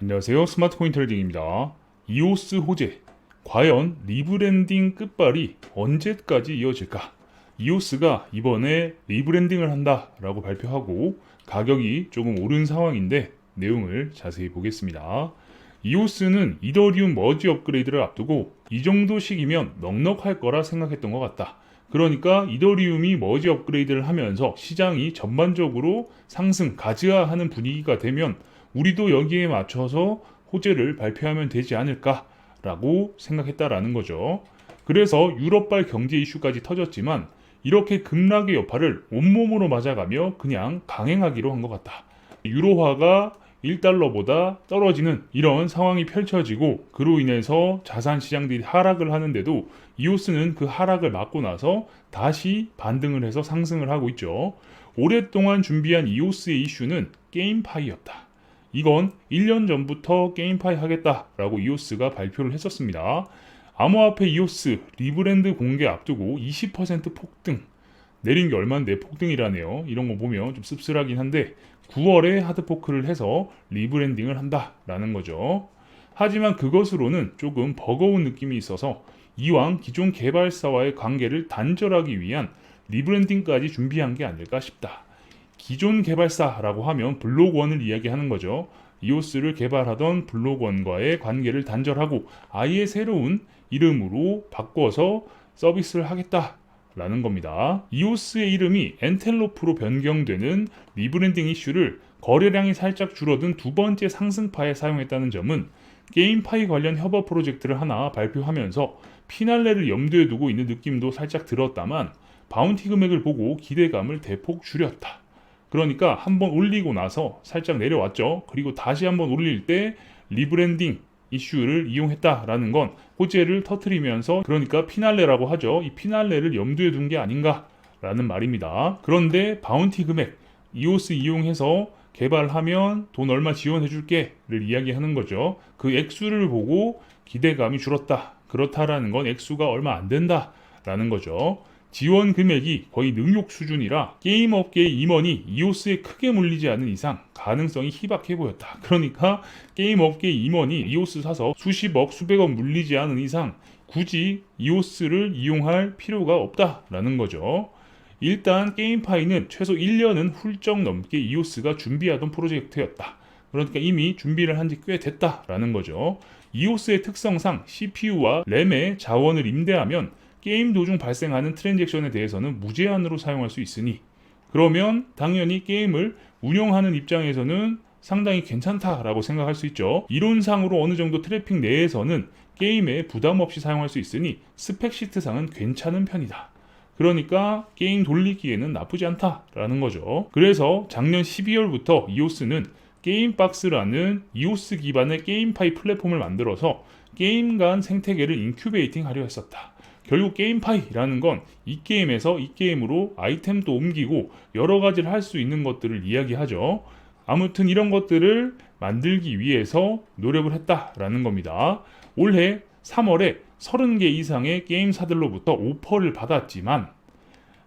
안녕하세요. 스마트코인 트레이딩입니다. 이오스 호재, 과연 리브랜딩 끝발이 언제까지 이어질까? 이오스가 이번에 리브랜딩을 한다라고 발표하고 가격이 조금 오른 상황인데 내용을 자세히 보겠습니다. 이오스는 이더리움 머지 업그레이드를 앞두고 이 정도씩이면 넉넉할 거라 생각했던 것 같다. 그러니까 이더리움이 머지 업그레이드를 하면서 시장이 전반적으로 상승, 가즈화하는 분위기가 되면 우리도 여기에 맞춰서 호재를 발표하면 되지 않을까라고 생각했다라는 거죠. 그래서 유럽발 경제 이슈까지 터졌지만 이렇게 급락의 여파를 온몸으로 맞아가며 그냥 강행하기로 한 것 같다. 유로화가 1달러보다 떨어지는 이런 상황이 펼쳐지고 그로 인해서 자산 시장들이 하락을 하는데도 이오스는 그 하락을 막고 나서 다시 반등을 해서 상승을 하고 있죠. 오랫동안 준비한 이오스의 이슈는 게임파이였다. 이건 1년 전부터 게임파이 하겠다라고 이오스가 발표를 했었습니다. 암호화폐 이오스 리브랜드 공개 앞두고 20% 폭등. 내린 게 얼마인데 폭등이라네요. 이런 거 보면 좀 씁쓸하긴 한데 9월에 하드포크를 해서 리브랜딩을 한다라는 거죠. 하지만 그것으로는 조금 버거운 느낌이 있어서 이왕 기존 개발사와의 관계를 단절하기 위한 리브랜딩까지 준비한 게 아닐까 싶다. 기존 개발사라고 하면 블록원을 이야기하는 거죠. 이오스를 개발하던 블록원과의 관계를 단절하고 아예 새로운 이름으로 바꿔서 서비스를 하겠다라는 겁니다. 이오스의 이름이 엔텔로프로 변경되는 리브랜딩 이슈를 거래량이 살짝 줄어든 두 번째 상승파에 사용했다는 점은 게임파이 관련 협업 프로젝트를 하나 발표하면서 피날레를 염두에 두고 있는 느낌도 살짝 들었다만 바운티 금액을 보고 기대감을 대폭 줄였다. 그러니까 한번 올리고 나서 살짝 내려왔죠. 그리고 다시 한번 올릴 때 리브랜딩 이슈를 이용했다라는 건 호재를 터트리면서 그러니까 피날레라고 하죠. 이 피날레를 염두에 둔 게 아닌가라는 말입니다. 그런데 바운티 금액 이오스 이용해서 개발하면 돈 얼마 지원해 줄게를 이야기하는 거죠. 그 액수를 보고 기대감이 줄었다. 그렇다라는 건 액수가 얼마 안 된다라는 거죠. 지원 금액이 거의 능욕 수준이라 게임 업계의 임원이 이오스에 크게 물리지 않는 이상 가능성이 희박해 보였다. 그러니까 게임 업계의 임원이 이오스 사서 수십억, 수백억 물리지 않은 이상 굳이 이오스를 이용할 필요가 없다라는 거죠. 일단 게임파이는 최소 1년은 훌쩍 넘게 이오스가 준비하던 프로젝트였다. 그러니까 이미 준비를 한 지 꽤 됐다라는 거죠. 이오스의 특성상 CPU와 램의 자원을 임대하면 게임 도중 발생하는 트랜잭션에 대해서는 무제한으로 사용할 수 있으니 그러면 당연히 게임을 운영하는 입장에서는 상당히 괜찮다라고 생각할 수 있죠. 이론상으로 어느 정도 트래픽 내에서는 게임에 부담 없이 사용할 수 있으니 스펙시트상은 괜찮은 편이다. 그러니까 게임 돌리기에는 나쁘지 않다라는 거죠. 그래서 작년 12월부터 이오스는 게임박스라는 이오스 기반의 게임파이 플랫폼을 만들어서 게임 간 생태계를 인큐베이팅 하려 했었다. 결국 게임파이라는 건 이 게임에서 이 게임으로 아이템도 옮기고 여러 가지를 할 수 있는 것들을 이야기하죠. 아무튼 이런 것들을 만들기 위해서 노력을 했다라는 겁니다. 올해 3월에 30개 이상의 게임사들로부터 오퍼를 받았지만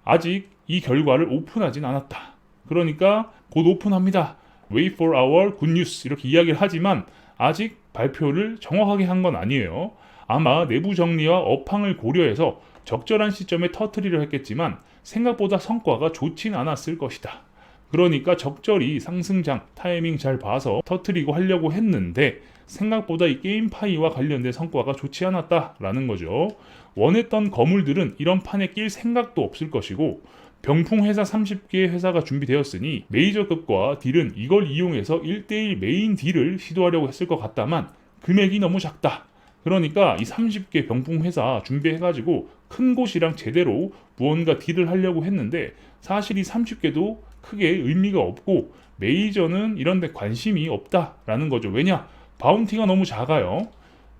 아직 이 결과를 오픈하진 않았다. 그러니까 곧 오픈합니다. Wait for our good news 이렇게 이야기를 하지만 아직 발표를 정확하게 한 건 아니에요. 아마 내부 정리와 업황을 고려해서 적절한 시점에 터트리려 했겠지만 생각보다 성과가 좋진 않았을 것이다. 그러니까 적절히 상승장 타이밍 잘 봐서 터트리고 하려고 했는데 생각보다 이 게임파이와 관련된 성과가 좋지 않았다라는 거죠. 원했던 거물들은 이런 판에 낄 생각도 없을 것이고 병풍 회사 30개 회사가 준비되었으니 메이저급과 딜은 이걸 이용해서 1대1 메인 딜을 시도하려고 했을 것 같다만 금액이 너무 작다. 그러니까 이 30개 병풍 회사 준비해가지고 큰 곳이랑 제대로 무언가 딜을 하려고 했는데 사실 이 30개도 크게 의미가 없고 메이저는 이런 데 관심이 없다라는 거죠. 왜냐? 바운티가 너무 작아요.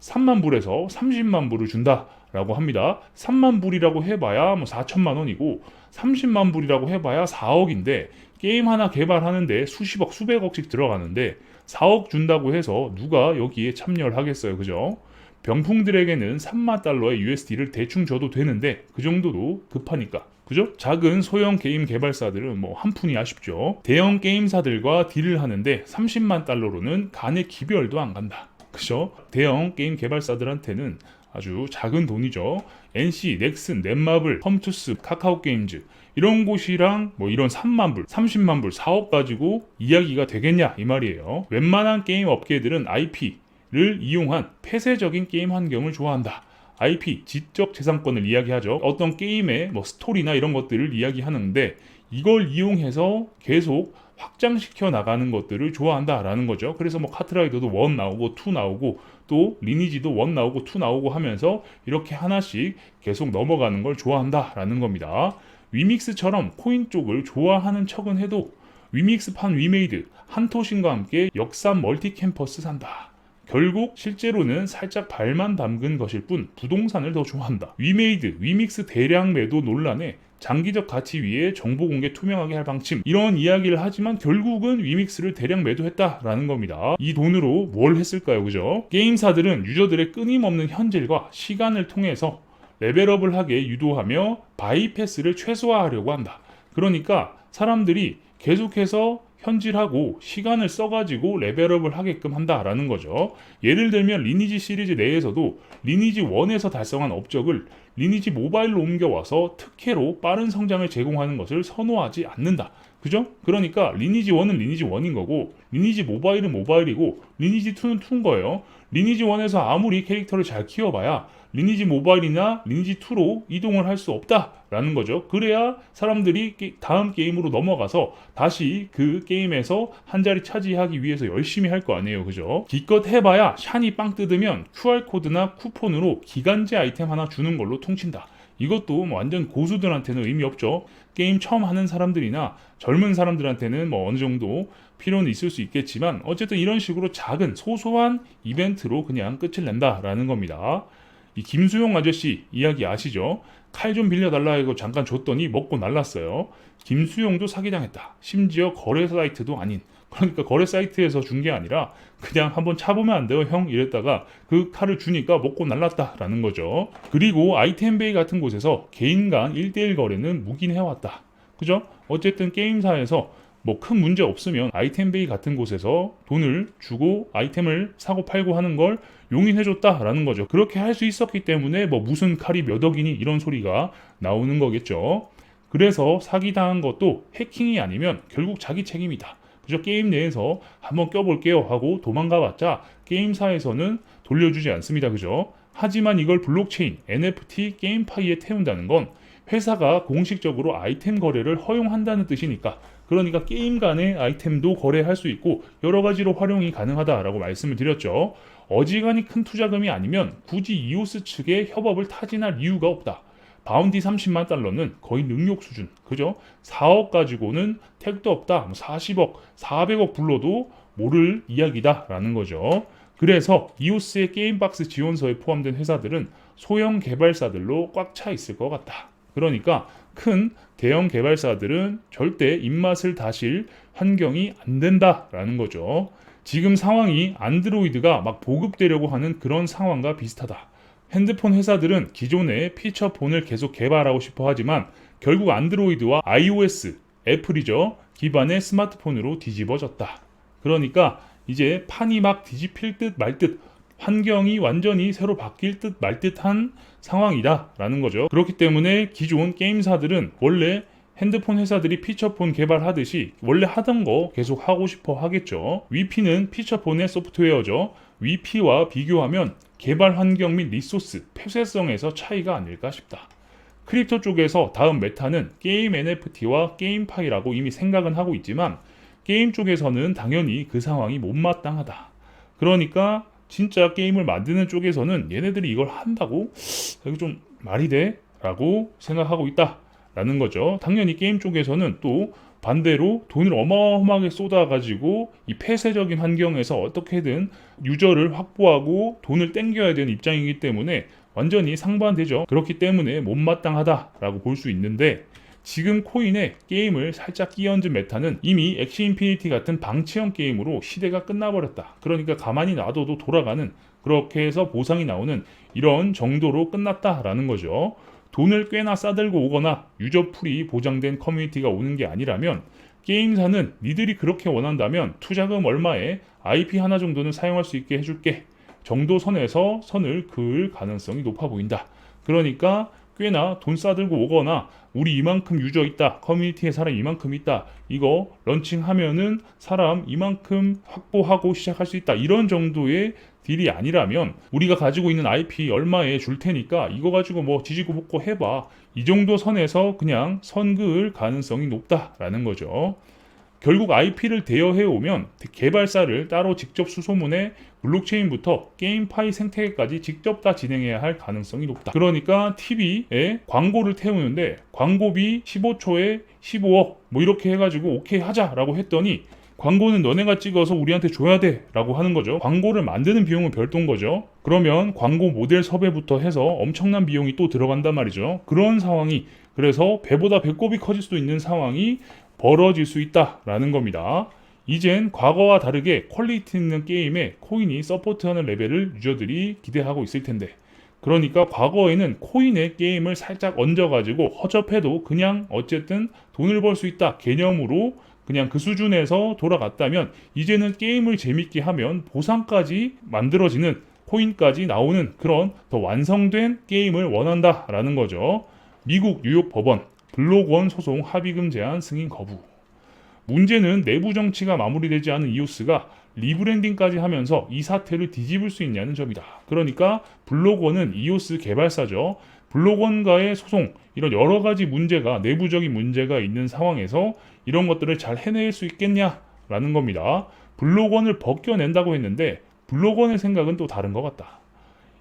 3만 불에서 30만 불을 준다라고 합니다. 3만 불이라고 해봐야 뭐 4천만 원이고 30만 불이라고 해봐야 4억인데 게임 하나 개발하는데 수십억, 수백억씩 들어가는데 4억 준다고 해서 누가 여기에 참여를 하겠어요. 그죠? 병풍들에게는 3만 달러의 USD를 대충 줘도 되는데 그 정도도 급하니까 그죠? 작은 소형 게임 개발사들은 뭐 한 푼이 아쉽죠. 대형 게임사들과 딜을 하는데 30만 달러로는 간의 기별도 안 간다. 그죠? 대형 게임 개발사들한테는 아주 작은 돈이죠. NC, 넥슨, 넷마블, 컴투스, 카카오게임즈 이런 곳이랑 뭐 이런 3만 불, 30만 불, 4억 가지고 이야기가 되겠냐 이 말이에요. 웬만한 게임 업계들은 IP를 이용한 폐쇄적인 게임 환경을 좋아한다. IP, 지적 재산권을 이야기하죠. 어떤 게임의 뭐 스토리나 이런 것들을 이야기하는데 이걸 이용해서 계속 확장시켜 나가는 것들을 좋아한다라는 거죠. 그래서 뭐 카트라이더도 1 나오고 2 나오고 또 리니지도 1 나오고 2 나오고 하면서 이렇게 하나씩 계속 넘어가는 걸 좋아한다라는 겁니다. 위믹스처럼 코인 쪽을 좋아하는 척은 해도 위믹스판 위메이드 한토신과 함께 역삼 멀티 캠퍼스 산다. 결국 실제로는 살짝 발만 담근 것일 뿐 부동산을 더 좋아한다. 위메이드, 위믹스 대량 매도 논란에 장기적 가치 위에 정보 공개 투명하게 할 방침 이런 이야기를 하지만 결국은 위믹스를 대량 매도했다라는 겁니다. 이 돈으로 뭘 했을까요? 그죠? 게임사들은 유저들의 끊임없는 현질과 시간을 통해서 레벨업을 하게 유도하며 바이패스를 최소화하려고 한다. 그러니까 사람들이 계속해서 현질하고 시간을 써가지고 레벨업을 하게끔 한다라는 거죠. 예를 들면 리니지 시리즈 내에서도 리니지 1에서 달성한 업적을 리니지 모바일로 옮겨와서 특혜로 빠른 성장을 제공하는 것을 선호하지 않는다. 그죠? 그러니까 리니지 1은 리니지 1인 거고 리니지 모바일은 모바일이고 리니지 2는 2인 거예요. 리니지 1에서 아무리 캐릭터를 잘 키워봐야 리니지 모바일이나 리니지 2로 이동을 할 수 없다라는 거죠. 그래야 사람들이 다음 게임으로 넘어가서 다시 그 게임에서 한 자리 차지하기 위해서 열심히 할 거 아니에요. 그죠? 기껏 해봐야 샤니 빵 뜯으면 QR코드나 쿠폰으로 기간제 아이템 하나 주는 걸로 퉁친다. 이것도 뭐 완전 고수들한테는 의미 없죠. 게임 처음 하는 사람들이나 젊은 사람들한테는 뭐 어느 정도 필요는 있을 수 있겠지만 어쨌든 이런 식으로 작은 소소한 이벤트로 그냥 끝을 낸다라는 겁니다. 이 김수용 아저씨 이야기 아시죠? 칼 좀 빌려달라 해서 잠깐 줬더니 먹고 날랐어요. 김수용도 사기당했다. 심지어 거래 사이트도 아닌. 그러니까 거래 사이트에서 준 게 아니라 그냥 한번 차보면 안 돼요 형 이랬다가 그 칼을 주니까 먹고 날랐다라는 거죠. 그리고 아이템베이 같은 곳에서 개인 간 1대1 거래는 묵인해왔다. 그죠? 어쨌든 게임사에서 뭐 큰 문제 없으면 아이템베이 같은 곳에서 돈을 주고 아이템을 사고 팔고 하는 걸 용인해줬다라는 거죠. 그렇게 할 수 있었기 때문에 뭐 무슨 칼이 몇 억이니 이런 소리가 나오는 거겠죠. 그래서 사기당한 것도 해킹이 아니면 결국 자기 책임이다. 그죠? 게임 내에서 한번 껴볼게요 하고 도망가봤자 게임사에서는 돌려주지 않습니다. 그죠? 하지만 이걸 블록체인, NFT, 게임파이에 태운다는 건 회사가 공식적으로 아이템 거래를 허용한다는 뜻이니까 그러니까 게임 간의 아이템도 거래할 수 있고 여러 가지로 활용이 가능하다라고 말씀을 드렸죠. 어지간히 큰 투자금이 아니면 굳이 이오스 측의 협업을 타진할 이유가 없다. 바운티 30만 달러는 거의 능욕 수준. 그죠? 4억 가지고는 택도 없다. 40억, 400억 불러도 모를 이야기다라는 거죠. 그래서 이오스의 게임박스 지원서에 포함된 회사들은 소형 개발사들로 꽉 차 있을 것 같다. 그러니까 큰 대형 개발사들은 절대 입맛을 다실 환경이 안 된다라는 거죠. 지금 상황이 안드로이드가 막 보급되려고 하는 그런 상황과 비슷하다. 핸드폰 회사들은 기존의 피처폰을 계속 개발하고 싶어 하지만 결국 안드로이드와 iOS, 애플이죠. 기반의 스마트폰으로 뒤집어졌다. 그러니까 이제 판이 막 뒤집힐 듯 말 듯 환경이 완전히 새로 바뀔 듯 말 듯한 상황이다라는 거죠. 그렇기 때문에 기존 게임사들은 원래 핸드폰 회사들이 피처폰 개발하듯이 원래 하던 거 계속 하고 싶어 하겠죠. 위피는 피처폰의 소프트웨어죠. 위피와 비교하면 개발 환경 및 리소스, 폐쇄성에서 차이가 아닐까 싶다. 크립토 쪽에서 다음 메타는 게임 NFT와 게임파이라고 이미 생각은 하고 있지만 게임 쪽에서는 당연히 그 상황이 못마땅하다. 그러니까 진짜 게임을 만드는 쪽에서는 얘네들이 이걸 한다고? 이거 좀 말이 돼? 라고 생각하고 있다 라는 거죠. 당연히 게임 쪽에서는 또 반대로 돈을 어마어마하게 쏟아가지고 이 폐쇄적인 환경에서 어떻게든 유저를 확보하고 돈을 땡겨야 되는 입장이기 때문에 완전히 상반되죠. 그렇기 때문에 못마땅하다라고 볼 수 있는데 지금 코인에 게임을 살짝 끼얹은 메타는 이미 엑시 인피니티 같은 방치형 게임으로 시대가 끝나버렸다. 그러니까 가만히 놔둬도 돌아가는 그렇게 해서 보상이 나오는 이런 정도로 끝났다라는 거죠. 돈을 꽤나 싸들고 오거나 유저풀이 보장된 커뮤니티가 오는 게 아니라면 게임사는 니들이 그렇게 원한다면 투자금 얼마에 IP 하나 정도는 사용할 수 있게 해줄게 정도 선에서 선을 그을 가능성이 높아 보인다. 그러니까 꽤나 돈 싸들고 오거나 우리 이만큼 유저 있다, 커뮤니티에 사람 이만큼 있다, 이거 런칭하면은 사람 이만큼 확보하고 시작할 수 있다, 이런 정도의 딜이 아니라면 우리가 가지고 있는 IP 얼마에 줄 테니까 이거 가지고 뭐 지지고 볶고 해봐, 이 정도 선에서 그냥 선 그을 가능성이 높다라는 거죠. 결국 IP를 대여해 오면 개발사를 따로 직접 수소문해 블록체인부터 게임 파이 생태계까지 직접 다 진행해야 할 가능성이 높다. 그러니까 TV에 광고를 태우는데 광고비 15초에 15억 뭐 이렇게 해가지고 오케이 하자라고 했더니 광고는 너네가 찍어서 우리한테 줘야 돼 라고 하는 거죠. 광고를 만드는 비용은 별도인 거죠. 그러면 광고 모델 섭외부터 해서 엄청난 비용이 또 들어간단 말이죠. 그런 상황이, 그래서 배보다 배꼽이 커질 수도 있는 상황이 벌어질 수 있다라는 겁니다. 이젠 과거와 다르게 퀄리티 있는 게임에 코인이 서포트하는 레벨을 유저들이 기대하고 있을 텐데, 그러니까 과거에는 코인에 게임을 살짝 얹어가지고 허접해도 그냥 어쨌든 돈을 벌 수 있다 개념으로 그냥 그 수준에서 돌아갔다면, 이제는 게임을 재밌게 하면 보상까지 만들어지는, 코인까지 나오는 그런 더 완성된 게임을 원한다라는 거죠. 미국 뉴욕 법원 블록원 소송 합의금 제한 승인 거부. 문제는 내부 정치가 마무리되지 않은 이오스가 리브랜딩까지 하면서 이 사태를 뒤집을 수 있냐는 점이다. 그러니까 블록원은 이오스 개발사죠. 블록원과의 소송, 이런 여러 가지 문제가, 내부적인 문제가 있는 상황에서 이런 것들을 잘 해낼 수 있겠냐라는 겁니다. 블록원을 벗겨낸다고 했는데 블록원의 생각은 또 다른 것 같다.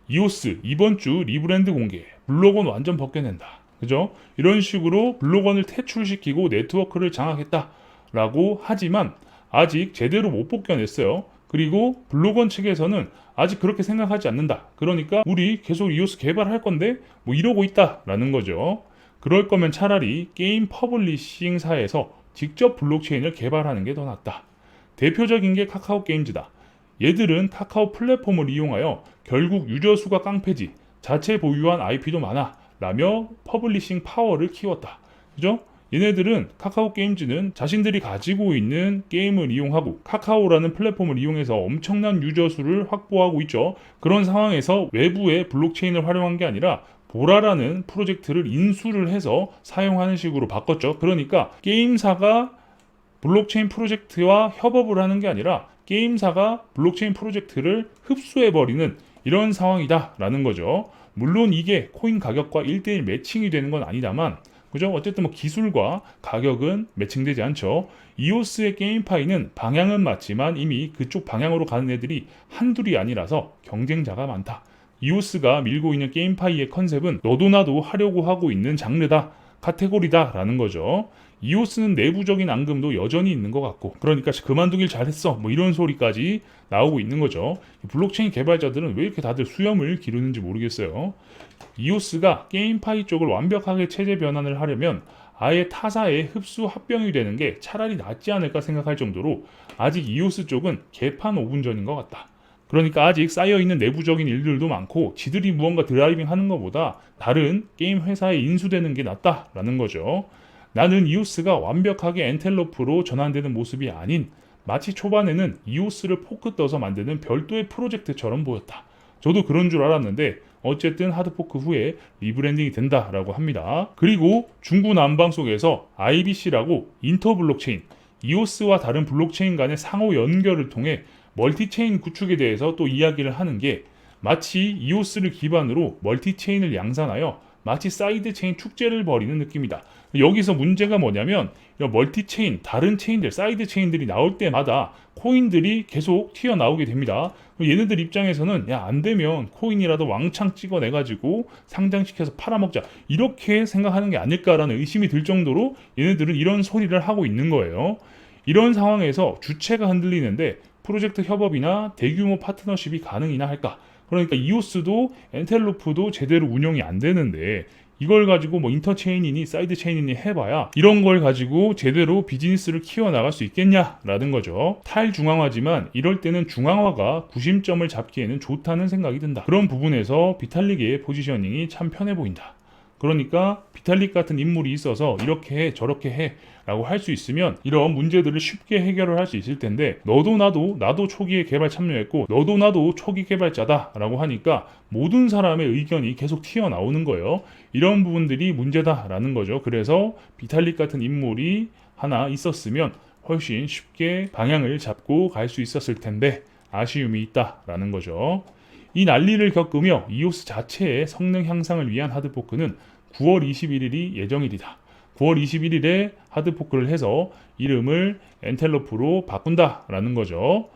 이오스 이번 주 리브랜드 공개, 블록원 완전 벗겨낸다. 그죠? 이런 식으로 블록원을 퇴출시키고 네트워크를 장악했다라고 하지만 아직 제대로 못 벗겨냈어요. 그리고 블록원 측에서는 아직 그렇게 생각하지 않는다. 그러니까 우리 계속 이오스 개발할 건데 뭐 이러고 있다라는 거죠. 그럴 거면 차라리 게임 퍼블리싱사에서 직접 블록체인을 개발하는 게 더 낫다. 대표적인 게 카카오 게임즈다. 얘들은 카카오 플랫폼을 이용하여 결국 유저 수가 깡패지, 자체 보유한 IP도 많아 라며 퍼블리싱 파워를 키웠다. 그죠? 얘네들은, 카카오 게임즈는 자신들이 가지고 있는 게임을 이용하고 카카오라는 플랫폼을 이용해서 엄청난 유저 수를 확보하고 있죠. 그런 상황에서 외부의 블록체인을 활용한 게 아니라 보라라는 프로젝트를 인수를 해서 사용하는 식으로 바꿨죠. 그러니까 게임사가 블록체인 프로젝트와 협업을 하는 게 아니라 게임사가 블록체인 프로젝트를 흡수해버리는 이런 상황이다라는 거죠. 물론 이게 코인 가격과 1대1 매칭이 되는 건 아니다만, 그죠? 어쨌든 뭐 기술과 가격은 매칭되지 않죠. 이오스의 게임파이는 방향은 맞지만 이미 그쪽 방향으로 가는 애들이 한둘이 아니라서 경쟁자가 많다. 이오스가 밀고 있는 게임파이의 컨셉은 너도 나도 하려고 하고 있는 장르다, 카테고리다 라는 거죠. 이오스는 내부적인 앙금도 여전히 있는 것 같고, 그러니까 그만두길 잘했어 뭐 이런 소리까지 나오고 있는 거죠. 블록체인 개발자들은 왜 이렇게 다들 수염을 기르는지 모르겠어요. 이오스가 게임파이 쪽을 완벽하게 체제 변환을 하려면 아예 타사에 흡수 합병이 되는 게 차라리 낫지 않을까 생각할 정도로 아직 이오스 쪽은 개판 5분 전인 것 같다. 그러니까 아직 쌓여있는 내부적인 일들도 많고 지들이 무언가 드라이빙 하는 것보다 다른 게임 회사에 인수되는 게 낫다라는 거죠. 나는 이오스가 완벽하게 엔텔로프로 전환되는 모습이 아닌, 마치 초반에는 이오스를 포크 떠서 만드는 별도의 프로젝트처럼 보였다. 저도 그런 줄 알았는데 어쨌든 하드포크 후에 리브랜딩이 된다라고 합니다. 그리고 중구난방 속에서 IBC라고 인터블록체인, 이오스와 다른 블록체인 간의 상호 연결을 통해 멀티체인 구축에 대해서 또 이야기를 하는 게, 마치 이오스를 기반으로 멀티체인을 양산하여 마치 사이드 체인 축제를 벌이는 느낌이다. 여기서 문제가 뭐냐면 이런 멀티체인, 다른 체인들, 사이드 체인들이 나올 때마다 코인들이 계속 튀어나오게 됩니다. 얘네들 입장에서는 야, 안 되면 코인이라도 왕창 찍어내가지고 상장시켜서 팔아먹자, 이렇게 생각하는 게 아닐까라는 의심이 들 정도로 얘네들은 이런 소리를 하고 있는 거예요. 이런 상황에서 주체가 흔들리는데 프로젝트 협업이나 대규모 파트너십이 가능이나 할까? 그러니까 이오스도 엔텔로프도 제대로 운영이 안 되는데 이걸 가지고 뭐 인터체인이니 사이드 체인이니 해봐야 이런 걸 가지고 제대로 비즈니스를 키워나갈 수 있겠냐라는 거죠. 탈중앙화지만 이럴 때는 중앙화가 구심점을 잡기에는 좋다는 생각이 든다. 그런 부분에서 비탈릭의 포지셔닝이 참 편해 보인다. 그러니까 비탈릭 같은 인물이 있어서 이렇게 해 저렇게 해 라고 할 수 있으면 이런 문제들을 쉽게 해결을 할 수 있을 텐데, 너도 나도 초기에 개발 참여했고 너도 나도 초기 개발자다 라고 하니까 모든 사람의 의견이 계속 튀어나오는 거예요. 이런 부분들이 문제다라는 거죠. 그래서 비탈릭 같은 인물이 하나 있었으면 훨씬 쉽게 방향을 잡고 갈 수 있었을 텐데 아쉬움이 있다라는 거죠. 이 난리를 겪으며 이오스 자체의 성능 향상을 위한 하드포크는 9월 21일이 예정일이다. 9월 21일에 하드포크를 해서 이름을 엔텔로프로 바꾼다라는 거죠.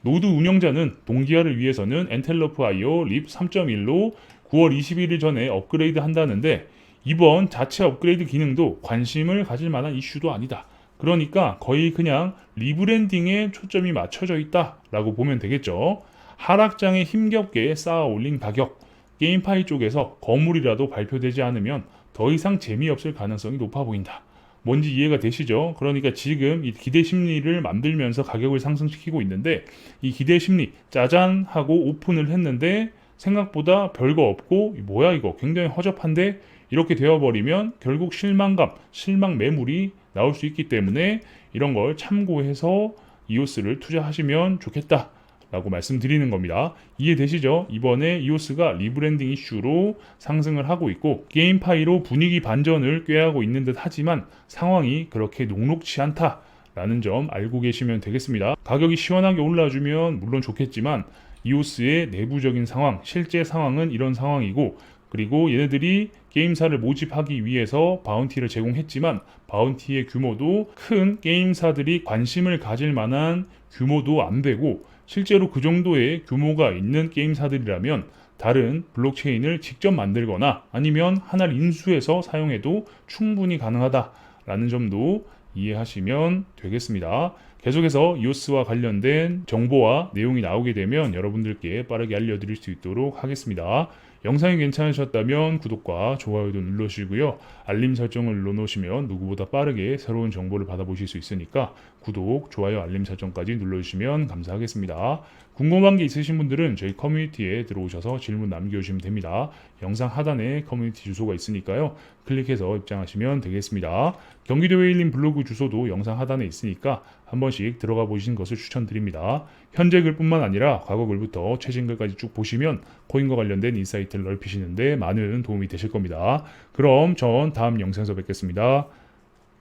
노드 운영자는 동기화를 위해서는 엔텔로프 IO 립 3.1로 9월 21일 전에 업그레이드 한다는데, 이번 자체 업그레이드 기능도 관심을 가질 만한 이슈도 아니다. 그러니까 거의 그냥 리브랜딩에 초점이 맞춰져 있다라고 보면 되겠죠. 하락장에 힘겹게 쌓아 올린 가격, 게임파이 쪽에서 거물이라도 발표되지 않으면 더 이상 재미없을 가능성이 높아 보인다. 뭔지 이해가 되시죠? 그러니까 지금 이 기대 심리를 만들면서 가격을 상승시키고 있는데, 이 기대 심리 짜잔 하고 오픈을 했는데 생각보다 별거 없고 뭐야 이거 굉장히 허접한데, 이렇게 되어버리면 결국 실망감, 실망 매물이 나올 수 있기 때문에 이런 걸 참고해서 이오스를 투자하시면 좋겠다 라고 말씀드리는 겁니다. 이해되시죠? 이번에 이오스가 리브랜딩 이슈로 상승을 하고 있고 게임파이로 분위기 반전을 꾀하고 있는 듯 하지만 상황이 그렇게 녹록치 않다 라는 점 알고 계시면 되겠습니다. 가격이 시원하게 올라주면 물론 좋겠지만 이오스의 내부적인 상황, 실제 상황은 이런 상황이고, 그리고 얘네들이 게임사를 모집하기 위해서 바운티를 제공했지만 바운티의 규모도 큰 게임사들이 관심을 가질 만한 규모도 안 되고, 실제로 그 정도의 규모가 있는 게임사들이라면 다른 블록체인을 직접 만들거나 아니면 하나를 인수해서 사용해도 충분히 가능하다라는 점도 이해하시면 되겠습니다. 계속해서 이오스와 관련된 정보와 내용이 나오게 되면 여러분들께 빠르게 알려드릴 수 있도록 하겠습니다. 영상이 괜찮으셨다면 구독과 좋아요도 눌러주시고요. 알림 설정을 눌러놓으시면 누구보다 빠르게 새로운 정보를 받아보실 수 있으니까 구독, 좋아요, 알림 설정까지 눌러주시면 감사하겠습니다. 궁금한 게 있으신 분들은 저희 커뮤니티에 들어오셔서 질문 남겨주시면 됩니다. 영상 하단에 커뮤니티 주소가 있으니까요. 클릭해서 입장하시면 되겠습니다. 경기도 웨일린 블로그 주소도 영상 하단에 있으니까 한 번씩 들어가 보시는 것을 추천드립니다. 현재 글뿐만 아니라 과거 글부터 최신 글까지 쭉 보시면 코인과 관련된 인사이트를 넓히시는데 많은 도움이 되실 겁니다. 그럼 전 다음 영상에서 뵙겠습니다.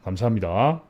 감사합니다.